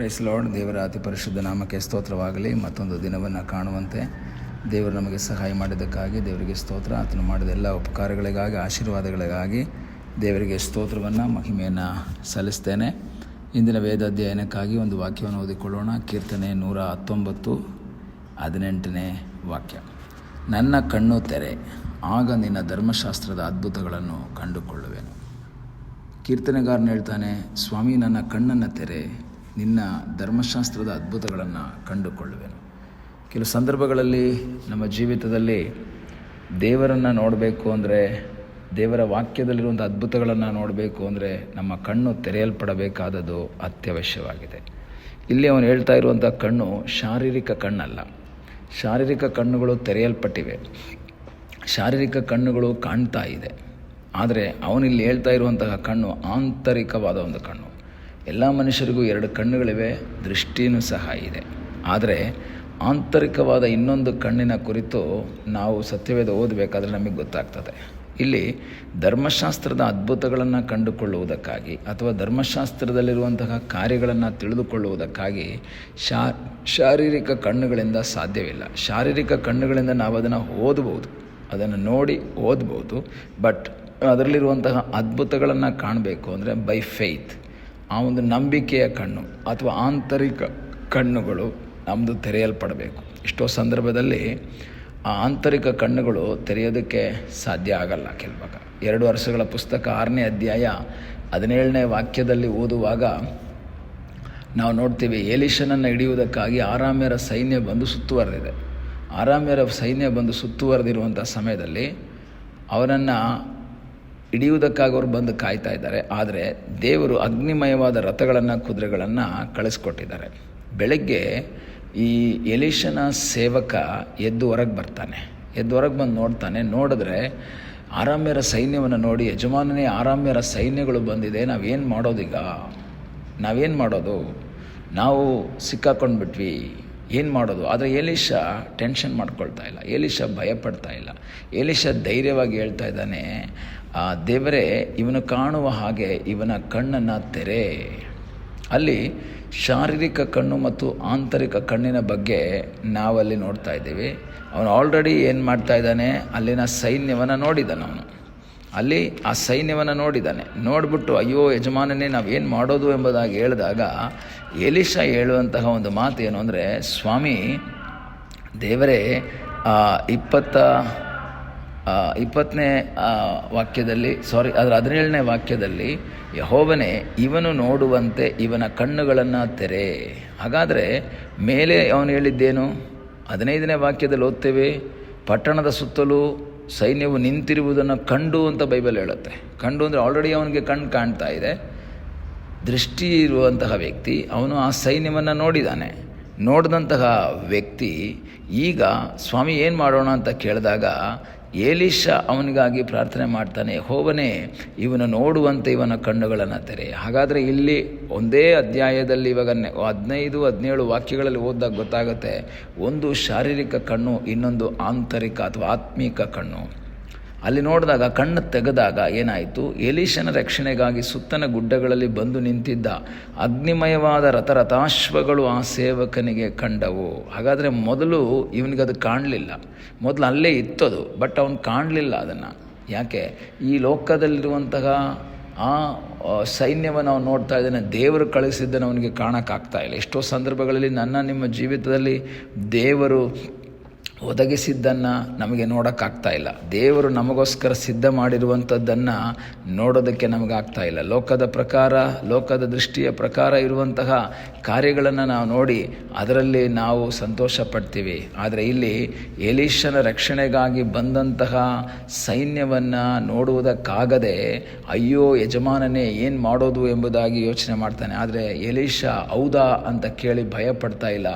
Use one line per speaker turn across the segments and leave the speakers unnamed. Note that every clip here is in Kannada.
Price lord. ದೇವರ ಅತಿ ಪರಿಶುದ್ಧ ನಾಮಕ್ಕೆ ಸ್ತೋತ್ರವಾಗಲಿ. ಮತ್ತೊಂದು ದಿನವನ್ನು ಕಾಣುವಂತೆ ದೇವರು ನಮಗೆ ಸಹಾಯ ಮಾಡಿದ್ದಕ್ಕಾಗಿ ದೇವರಿಗೆ ಸ್ತೋತ್ರ. ಆತನು ಮಾಡಿದ ಎಲ್ಲ ಉಪಕಾರಗಳಿಗಾಗಿ, ಆಶೀರ್ವಾದಗಳಿಗಾಗಿ ದೇವರಿಗೆ ಸ್ತೋತ್ರವನ್ನು, ಮಹಿಮೆಯನ್ನು ಸಲ್ಲಿಸ್ತೇನೆ. ಇಂದಿನ ವೇದ ಅಧ್ಯಯನಕ್ಕಾಗಿ ಒಂದು ವಾಕ್ಯವನ್ನು ಓದಿಕೊಳ್ಳೋಣ. ಕೀರ್ತನೆ 119:18 ವಾಕ್ಯ. ನನ್ನ ಕಣ್ಣು ತೆರೆ, ಆಗ ನಿನ್ನ ಧರ್ಮಶಾಸ್ತ್ರದ ಅದ್ಭುತಗಳನ್ನು ಕಂಡುಕೊಳ್ಳುವೆನು. ಕೀರ್ತನೆಗಾರನು ಹೇಳ್ತಾನೆ, ಸ್ವಾಮಿ ನನ್ನ ಕಣ್ಣನ್ನು ತೆರೆ, ನಿನ್ನ ಧರ್ಮಶಾಸ್ತ್ರದ ಅದ್ಭುತಗಳನ್ನು ಕಂಡುಕೊಳ್ಳುವೆನು. ಕೆಲವು ಸಂದರ್ಭಗಳಲ್ಲಿ ನಮ್ಮ ಜೀವಿತದಲ್ಲಿ ದೇವರನ್ನು ನೋಡಬೇಕು ಅಂದರೆ, ದೇವರ ವಾಕ್ಯದಲ್ಲಿರುವಂಥ ಅದ್ಭುತಗಳನ್ನು ನೋಡಬೇಕು ಅಂದರೆ ನಮ್ಮ ಕಣ್ಣು ತೆರೆಯಲ್ಪಡಬೇಕಾದದ್ದು ಅತ್ಯವಶ್ಯವಾಗಿದೆ. ಇಲ್ಲಿ ಅವನು ಹೇಳ್ತಾ ಇರುವಂಥ ಕಣ್ಣು ಶಾರೀರಿಕ ಕಣ್ಣಲ್ಲ. ಶಾರೀರಿಕ ಕಣ್ಣುಗಳು ತೆರೆಯಲ್ಪಟ್ಟಿವೆ, ಶಾರೀರಿಕ ಕಣ್ಣುಗಳು ಕಾಣ್ತಾ ಇದೆ. ಆದರೆ ಅವನಿಲ್ಲಿ ಹೇಳ್ತಾ ಇರುವಂತಹ ಕಣ್ಣು ಆಂತರಿಕವಾದ ಒಂದು ಕಣ್ಣು. ಎಲ್ಲ ಮನುಷ್ಯರಿಗೂ 2 ಕಣ್ಣುಗಳಿವೆ, ದೃಷ್ಟಿಯೂ ಸಹ ಇದೆ. ಆದರೆ ಆಂತರಿಕವಾದ ಇನ್ನೊಂದು ಕಣ್ಣಿನ ಕುರಿತು ನಾವು ಸತ್ಯವೇದ ಓದಬೇಕಾದ್ರೆ ನಮಗೆ ಗೊತ್ತಾಗ್ತದೆ. ಇಲ್ಲಿ ಧರ್ಮಶಾಸ್ತ್ರದ ಅದ್ಭುತಗಳನ್ನು ಕಂಡುಕೊಳ್ಳುವುದಕ್ಕಾಗಿ ಅಥವಾ ಧರ್ಮಶಾಸ್ತ್ರದಲ್ಲಿರುವಂತಹ ಕಾರ್ಯಗಳನ್ನು ತಿಳಿದುಕೊಳ್ಳುವುದಕ್ಕಾಗಿ ಶಾರೀರಿಕ ಕಣ್ಣುಗಳಿಂದ ಸಾಧ್ಯವಿಲ್ಲ. ಶಾರೀರಿಕ ಕಣ್ಣುಗಳಿಂದ ನಾವು ಅದನ್ನು ಓದಬಹುದು, ಅದನ್ನು ನೋಡಿ ಓದ್ಬೋದು. ಬಟ್ ಅದರಲ್ಲಿರುವಂತಹ ಅದ್ಭುತಗಳನ್ನು ಕಾಣಬೇಕು ಅಂದರೆ ಬೈ ಫೇತ್, ಆ ಒಂದು ನಂಬಿಕೆಯ ಕಣ್ಣು ಅಥವಾ ಆಂತರಿಕ ಕಣ್ಣುಗಳು ನಮ್ಮದು ತೆರೆಯಲ್ಪಡಬೇಕು. ಎಷ್ಟೋ ಸಂದರ್ಭದಲ್ಲಿ ಆ ಆಂತರಿಕ ಕಣ್ಣುಗಳು ತೆರೆಯೋದಕ್ಕೆ ಸಾಧ್ಯ ಆಗಲ್ಲ. ಕೆಲವಾಗ 2 ವರ್ಷಗಳ ಪುಸ್ತಕ 6ನೇ ಅಧ್ಯಾಯ 17ನೇ ವಾಕ್ಯದಲ್ಲಿ ಓದುವಾಗ ನಾವು ನೋಡ್ತೀವಿ, ಎಲೀಷನನ್ನು ಹಿಡಿಯುವುದಕ್ಕಾಗಿ ಆರಾಮ್ಯರ ಸೈನ್ಯ ಬಂದು ಸುತ್ತುವರೆದಿದೆ. ಆರಾಮ್ಯರ ಸೈನ್ಯ ಬಂದು ಸುತ್ತುವರೆದಿರುವಂಥ ಸಮಯದಲ್ಲಿ ಅವನನ್ನು ಹಿಡಿಯುವುದಕ್ಕಾಗಿ ಅವರು ಬಂದು ಕಾಯ್ತಾ ಇದ್ದಾರೆ. ಆದರೆ ದೇವರು ಅಗ್ನಿಮಯವಾದ ರಥಗಳನ್ನು, ಕುದುರೆಗಳನ್ನು ಕಳಿಸ್ಕೊಟ್ಟಿದ್ದಾರೆ. ಬೆಳಗ್ಗೆ ಈ ಎಲೀಷನ ಸೇವಕ ಎದ್ದು ಹೊರಗೆ ಬರ್ತಾನೆ. ಎದ್ದು ಹೊರಗೆ ಬಂದು ನೋಡಿದ್ರೆ ಆರಾಮ್ಯರ ಸೈನ್ಯವನ್ನು ನೋಡಿ, ಯಜಮಾನನೇ ಆರಾಮ್ಯರ ಸೈನ್ಯಗಳು ಬಂದಿದೆ, ನಾವೇನು ಮಾಡೋದೀಗ, ನಾವೇನು ಮಾಡೋದು, ನಾವು ಸಿಕ್ಕಾಕೊಂಡ್ಬಿಟ್ವಿ, ಏನು ಮಾಡೋದು. ಆದರೆ ಎಲೀಷ ಟೆನ್ಷನ್ ಮಾಡ್ಕೊಳ್ತಾ ಇಲ್ಲ, ಎಲೀಷ ಭಯಪಡ್ತಾ ಇಲ್ಲ. ಎಲೀಷ ಧೈರ್ಯವಾಗಿ ಹೇಳ್ತಾ ಇದ್ದಾನೆ, ದೇವರೇ ಇವನು ಕಾಣುವ ಹಾಗೆ ಇವನ ಕಣ್ಣನ್ನು ತೆರೆ. ಅಲ್ಲಿ ಶಾರೀರಿಕ ಕಣ್ಣು ಮತ್ತು ಆಂತರಿಕ ಕಣ್ಣಿನ ಬಗ್ಗೆ ನಾವಲ್ಲಿ ನೋಡ್ತಾ ಇದ್ದೀವಿ. ಅವನು ಆಲ್ರೆಡಿ ಏನು ಮಾಡ್ತಾ ಇದ್ದಾನೆ, ಅಲ್ಲಿನ ಸೈನ್ಯವನ್ನು ನೋಡಿದ್ದಾನೆ. ಅವನು ಅಲ್ಲಿ ಆ ಸೈನ್ಯವನ್ನು ನೋಡಿದ್ದಾನೆ. ನೋಡಿಬಿಟ್ಟು ಅಯ್ಯೋ ಯಜಮಾನನೇ ನಾವೇನು ಮಾಡೋದು ಎಂಬುದಾಗಿ ಹೇಳಿದಾಗ ಎಲೀಷ ಹೇಳುವಂತಹ ಒಂದು ಮಾತು ಏನು ಅಂದರೆ, ಸ್ವಾಮಿ ದೇವರೇ 20ನೇ ವಾಕ್ಯದಲ್ಲಿ, ಅದರ 17ನೇ ವಾಕ್ಯದಲ್ಲಿ, ಯೆಹೋವನೇ ಇವನು ನೋಡುವಂತೆ ಇವನ ಕಣ್ಣುಗಳನ್ನು ತೆರೆ. ಹಾಗಾದರೆ ಮೇಲೆ ಅವನು ಹೇಳಿದ್ದೇನು? 15ನೇ ವಾಕ್ಯದಲ್ಲಿ ಓದ್ತೇವೆ, ಪಟ್ಟಣದ ಸುತ್ತಲೂ ಸೈನ್ಯವು ನಿಂತಿರುವುದನ್ನು ಕಂಡು ಅಂತ ಬೈಬಲ್ ಹೇಳುತ್ತೆ. ಕಂಡು ಅಂದರೆ ಆಲ್ರೆಡಿ ಅವನಿಗೆ ಕಣ್ಣು ಕಾಣ್ತಾ ಇದೆ. ದೃಷ್ಟಿ ಇರುವಂತಹ ವ್ಯಕ್ತಿ ಅವನು ಆ ಸೈನ್ಯವನ್ನು ನೋಡಿದ್ದಾನೆ. ನೋಡಿದಂತಹ ವ್ಯಕ್ತಿ ಈಗ ಸ್ವಾಮಿ ಏನು ಮಾಡೋಣ ಅಂತ ಕೇಳಿದಾಗ ಎಲೀಷ ಅವನಿಗಾಗಿ ಪ್ರಾರ್ಥನೆ ಮಾಡ್ತಾನೆ, ಯೆಹೋವನೇ ಇವನು ನೋಡುವಂತೆ ಇವನ ಕಣ್ಣುಗಳನ್ನು ತೆರೆ. ಹಾಗಾದರೆ ಇಲ್ಲಿ ಒಂದೇ ಅಧ್ಯಾಯದಲ್ಲಿ ಇವಾಗ 15-17 ವಾಕ್ಯಗಳಲ್ಲಿ ಓದಿದಾಗ ಗೊತ್ತಾಗುತ್ತೆ, ಒಂದು ಶಾರೀರಿಕ ಕಣ್ಣು, ಇನ್ನೊಂದು ಆಂತರಿಕ ಅಥವಾ ಆತ್ಮೀಕ ಕಣ್ಣು. ಅಲ್ಲಿ ನೋಡಿದಾಗ ಕಣ್ಣು ತೆಗೆದಾಗ ಏನಾಯಿತು, ಎಲೀಷನ ರಕ್ಷಣೆಗಾಗಿ ಸುತ್ತನ ಗುಡ್ಡಗಳಲ್ಲಿ ಬಂದು ನಿಂತಿದ್ದ ಅಗ್ನಿಮಯವಾದ ರಥಾಶ್ವಗಳು ಆ ಸೇವಕನಿಗೆ ಕಂಡವು. ಹಾಗಾದರೆ ಮೊದಲು ಇವನಿಗದು ಕಾಣಲಿಲ್ಲ, ಮೊದಲು ಅಲ್ಲೇ ಇತ್ತದು, ಬಟ್ ಅವನು ಕಾಣಲಿಲ್ಲ ಅದನ್ನು. ಯಾಕೆ? ಈ ಲೋಕದಲ್ಲಿರುವಂತಹ ಆ ಸೈನ್ಯವನ್ನು ಅವನು ನೋಡ್ತಾ ಇದ್ದಾನೆ, ದೇವರು ಕಳಿಸಿದ್ದನ್ನು ಅವನಿಗೆ ಕಾಣೋಕ್ಕಾಗ್ತಾ ಇಲ್ಲ. ಎಷ್ಟೋ ಸಂದರ್ಭಗಳಲ್ಲಿ ನಿಮ್ಮ ಜೀವಿತದಲ್ಲಿ ದೇವರು ಒದಗಿಸಿದ್ದನ್ನು ನಮಗೆ ನೋಡೋಕ್ಕಾಗ್ತಾ ಇಲ್ಲ. ದೇವರು ನಮಗೋಸ್ಕರ ಸಿದ್ಧ ಮಾಡಿರುವಂಥದ್ದನ್ನು ನೋಡೋದಕ್ಕೆ ನಮಗಾಗ್ತಾ ಇಲ್ಲ. ಲೋಕದ ಪ್ರಕಾರ, ಲೋಕದ ದೃಷ್ಟಿಯ ಪ್ರಕಾರ ಇರುವಂತಹ ಕಾರ್ಯಗಳನ್ನು ನಾವು ನೋಡಿ ಅದರಲ್ಲಿ ನಾವು ಸಂತೋಷ ಪಡ್ತೀವಿ. ಆದರೆ ಇಲ್ಲಿ ಎಲೀಷನ ರಕ್ಷಣೆಗಾಗಿ ಬಂದಂತಹ ಸೈನ್ಯವನ್ನು ನೋಡುವುದಕ್ಕಾಗದೆ ಅಯ್ಯೋ ಯಜಮಾನನೇ ಏನು ಮಾಡೋದು ಎಂಬುದಾಗಿ ಯೋಚನೆ ಮಾಡ್ತಾನೆ. ಆದರೆ ಎಲೀಷ ಹೌದಾ ಅಂತ ಕೇಳಿ ಭಯಪಡ್ತಾ ಇಲ್ಲ.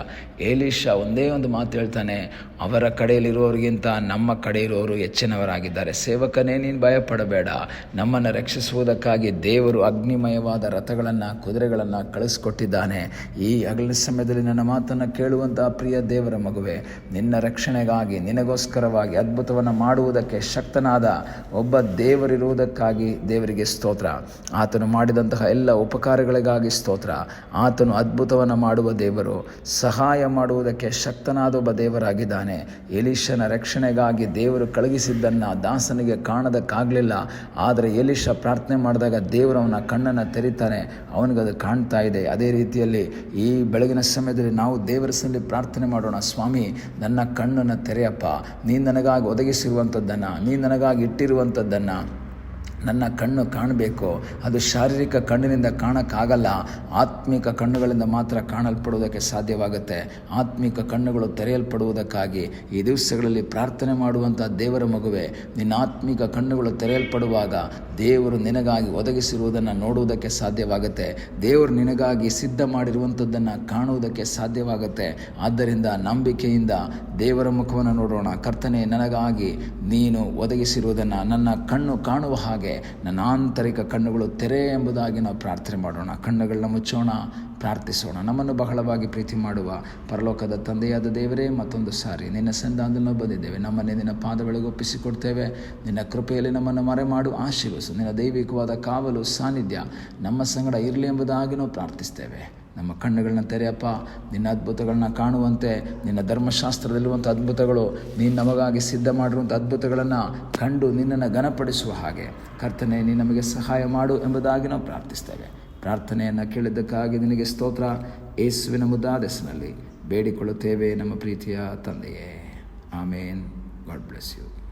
ಎಲೀಷ ಒಂದೇ ಒಂದು ಮಾತು ಹೇಳ್ತಾನೆ, ಅವರ ಕಡೆಯಲ್ಲಿರುವವರಿಗಿಂತ ನಮ್ಮ ಕಡೆ ಇರುವವರು ಹೆಚ್ಚಿನವರಾಗಿದ್ದಾರೆ. ಸೇವಕನೇ, ನೀನು ಭಯಪಡಬೇಡ. ನಮ್ಮನ್ನು ರಕ್ಷಿಸುವುದಕ್ಕಾಗಿ ದೇವರು ಅಗ್ನಿಮಯವಾದ ರಥಗಳನ್ನು, ಕುದುರೆಗಳನ್ನು ಕಳಿಸ್ಕೊಟ್ಟಿದ್ದಾನೆ. ಈ ಹಗಲಿನ ಸಮಯದಲ್ಲಿ ನನ್ನ ಮಾತನ್ನು ಕೇಳುವಂತಹ ಪ್ರಿಯ ದೇವರ ಮಗುವೆ, ನಿನ್ನ ರಕ್ಷಣೆಗಾಗಿ, ನಿನಗೋಸ್ಕರವಾಗಿ ಅದ್ಭುತವನ್ನು ಮಾಡುವುದಕ್ಕೆ ಶಕ್ತನಾದ ಒಬ್ಬ ದೇವರಿರುವುದಕ್ಕಾಗಿ ದೇವರಿಗೆ ಸ್ತೋತ್ರ. ಆತನು ಮಾಡಿದಂತಹ ಎಲ್ಲ ಉಪಕಾರಗಳಿಗಾಗಿ ಸ್ತೋತ್ರ. ಆತನು ಅದ್ಭುತವನ್ನು ಮಾಡುವ ದೇವರು, ಸಹಾಯ ಮಾಡುವುದಕ್ಕೆ ಶಕ್ತನಾದ ಒಬ್ಬ ದೇವರಾಗಿದ್ದಾನೆ. ಎಲೀಷನ ರಕ್ಷಣೆಗಾಗಿ ದೇವರು ಕಳುಹಿಸಿದ್ದನ್ನು ದಾಸನಿಗೆ ಕಾಣೋದಕ್ಕಾಗಲಿಲ್ಲ. ಆದರೆ ಎಲೀಷ ಪ್ರಾರ್ಥನೆ ಮಾಡಿದಾಗ ದೇವರು ಅವನ ಕಣ್ಣನ್ನು ತೆರೀತಾನೆ, ಅವನಿಗದು ಕಾಣ್ತಾ ಇದೆ. ಅದೇ ರೀತಿಯಲ್ಲಿ ಈ ಬೆಳಗಿನ ಸಮಯದಲ್ಲಿ ನಾವು ದೇವರ ಸನ್ನಿಧಿಯಲ್ಲಿ ಪ್ರಾರ್ಥನೆ ಮಾಡೋಣ. ಸ್ವಾಮಿ, ನನ್ನ ಕಣ್ಣನ್ನು ತೆರೆಯಪ್ಪ. ನೀನು ನನಗಾಗಿ ಒದಗಿಸಿರುವಂಥದ್ದನ್ನು, ನೀನು ನನಗಾಗಿ ಇಟ್ಟಿರುವಂಥದ್ದನ್ನು ನನ್ನ ಕಣ್ಣು ಕಾಣಬೇಕು. ಅದು ಶಾರೀರಿಕ ಕಣ್ಣಿನಿಂದ ಕಾಣೋಕ್ಕಾಗಲ್ಲ, ಆತ್ಮಿಕ ಕಣ್ಣುಗಳಿಂದ ಮಾತ್ರ ಕಾಣಲ್ಪಡುವುದಕ್ಕೆ ಸಾಧ್ಯವಾಗುತ್ತೆ. ಆತ್ಮಿಕ ಕಣ್ಣುಗಳು ತೆರೆಯಲ್ಪಡುವುದಕ್ಕಾಗಿ ಈ ದಿವಸಗಳಲ್ಲಿ ಪ್ರಾರ್ಥನೆ ಮಾಡುವಂಥ ದೇವರ ಮಗುವೆ, ನಿನ್ನ ಆತ್ಮಿಕ ಕಣ್ಣುಗಳು ತೆರೆಯಲ್ಪಡುವಾಗ ದೇವರು ನಿನಗಾಗಿ ಒದಗಿಸಿರುವುದನ್ನು ನೋಡುವುದಕ್ಕೆ ಸಾಧ್ಯವಾಗುತ್ತೆ. ದೇವರು ನಿನಗಾಗಿ ಸಿದ್ಧ ಮಾಡಿರುವಂಥದ್ದನ್ನು ಕಾಣುವುದಕ್ಕೆ ಸಾಧ್ಯವಾಗುತ್ತೆ. ಆದ್ದರಿಂದ ನಂಬಿಕೆಯಿಂದ ದೇವರ ಮುಖವನ್ನು ನೋಡೋಣ. ಕರ್ತನೇ, ನನಗಾಗಿ ನೀನು ಒದಗಿಸಿರುವುದನ್ನು ನನ್ನ ಕಣ್ಣು ಕಾಣುವ ಹಾಗೆ ನನ್ನ ಆಂತರಿಕ ಕಣ್ಣುಗಳು ತೆರೆ ಎಂಬುದಾಗಿ ನಾವು ಪ್ರಾರ್ಥನೆ ಮಾಡೋಣ. ಕಣ್ಣುಗಳನ್ನ ಮುಚ್ಚೋಣ, ಪ್ರಾರ್ಥಿಸೋಣ. ನಮ್ಮನ್ನು ಬಹಳವಾಗಿ ಪ್ರೀತಿ ಮಾಡುವ ಪರಲೋಕದ ತಂದೆಯಾದ ದೇವರೇ, ಮತ್ತೊಂದು ಸಾರಿ ನಿನ್ನ ಸನ್ನಿಧಾನದಲ್ಲಿ ನಾವು ಬಂದಿದ್ದೇವೆ. ನಮ್ಮನ್ನೇ ನಿನ್ನ ಪಾದಗಳಿಗೆ ಒಪ್ಪಿಸಿಕೊಡ್ತೇವೆ. ನಿನ್ನ ಕೃಪೆಯಲ್ಲಿ ನಮ್ಮನ್ನು ಮರೆಮಾಡು, ಆಶೀರ್ವಸು. ನಿನ್ನ ದೈವಿಕವಾದ ಕಾವಲು, ಸಾನ್ನಿಧ್ಯ ನಮ್ಮ ಸಂಗಡ ಇರಲಿ ಎಂಬುದಾಗಿ ನಾವು ಪ್ರಾರ್ಥಿಸ್ತೇವೆ. ನಮ್ಮ ಕಣ್ಣುಗಳನ್ನ ತೆರೆಯಪ್ಪ. ನಿನ್ನ ಅದ್ಭುತಗಳನ್ನ ಕಾಣುವಂತೆ, ನಿನ್ನ ಧರ್ಮಶಾಸ್ತ್ರದಲ್ಲಿರುವಂಥ ಅದ್ಭುತಗಳು, ನೀನು ನಮಗಾಗಿ ಸಿದ್ಧ ಮಾಡಿರುವಂಥ ಅದ್ಭುತಗಳನ್ನು ಕಂಡು ನಿನ್ನನ್ನು ಘನಪಡಿಸುವ ಹಾಗೆ ಕರ್ತನೆ, ನೀನು ನಮಗೆ ಸಹಾಯ ಮಾಡು ಎಂಬುದಾಗಿ ನಾವು ಪ್ರಾರ್ಥಿಸ್ತೇವೆ. ಪ್ರಾರ್ಥನೆಯನ್ನು ಕೇಳಿದ್ದಕ್ಕಾಗಿ ನಿನಗೆ ಸ್ತೋತ್ರ. ಯೇಸುವಿನ ಮುದ್ದಾದ ಹೆಸರಿನಲ್ಲಿ ಬೇಡಿಕೊಳ್ಳುತ್ತೇವೆ ನಮ್ಮ ಪ್ರೀತಿಯ ತಂದೆಯೇ. ಆಮೇನ್. God bless you.